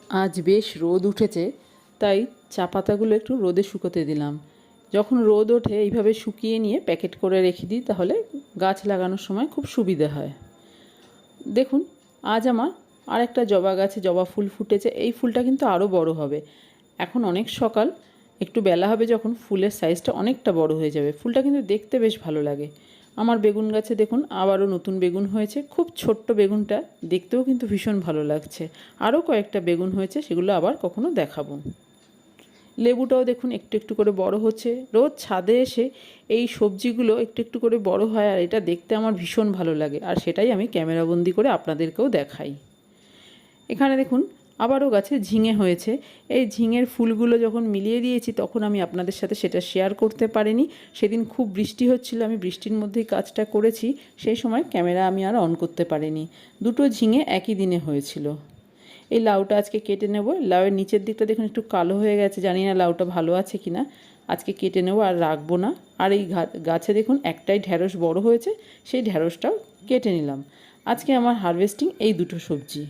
আজ বেশ রোদ উঠেছে, তাই চা পাতাগুলো একটু রোদে শুকোতে দিলাম। যখন রোদ ওঠে এইভাবে শুকিয়ে নিয়ে প্যাকেট করে রেখে দিই, তাহলে গাছ লাগানোর সময় খুব সুবিধে হয়। দেখুন, আজ আমার আরেকটা জবা গাছে জবা ফুল ফুটেছে। এই ফুলটা কিন্তু আরও বড় হবে। এখন অনেক সকাল, একটু বেলা হবে যখন ফুলের সাইজটা অনেকটা বড় হয়ে যাবে। ফুলটা কিন্তু দেখতে বেশ ভালো লাগে। আমার বেগুন গাছে দেখুন আবারও নতুন বেগুন হয়েছে। খুব ছোট্ট বেগুনটা, দেখতেও কিন্তু ভীষণ ভালো লাগছে। আরও কয়েকটা বেগুন হয়েছে, সেগুলো আবার কখনো দেখাবো। লেবুটাও দেখুন একটু একটু করে বড় হচ্ছে। রোজ ছাদে এসে এই সবজিগুলো একটু একটু করে বড় হয়, আর এটা দেখতে আমার ভীষণ ভালো লাগে, আর সেটাই আমি ক্যামেরাবন্দি করে আপনাদেরকেও দেখাই। এখানে দেখুন আবারও গাছে ঝিঙে হয়েছে। এই ঝিঙের ফুলগুলো যখন মিলিয়ে দিয়েছি, তখন আমি আপনাদের সাথে সেটা শেয়ার করতে পারিনি। সেদিন খুব বৃষ্টি হচ্ছিল, আমি বৃষ্টির মধ্যেই কাজটা করেছি। সেই সময় ক্যামেরা আমি আর অন করতে পারিনি। দুটো ঝিঙে একই দিনে হয়েছিল। এই লাউটা আজকে কেটে নেব। লাউয়ের নিচের দিকটা দেখুন একটু কালো হয়ে গেছে, জানি না লাউটা ভালো আছে কি না। আজকে কেটে নেব, আর রাখবো না। আর এই গাছে দেখুন একটাই ঢ্যাঁড়স বড় হয়েছে, সেই ঢ্যাঁড়সটাও কেটে নিলাম। আজকে আমার হারভেস্টিং এই দুটো সবজি।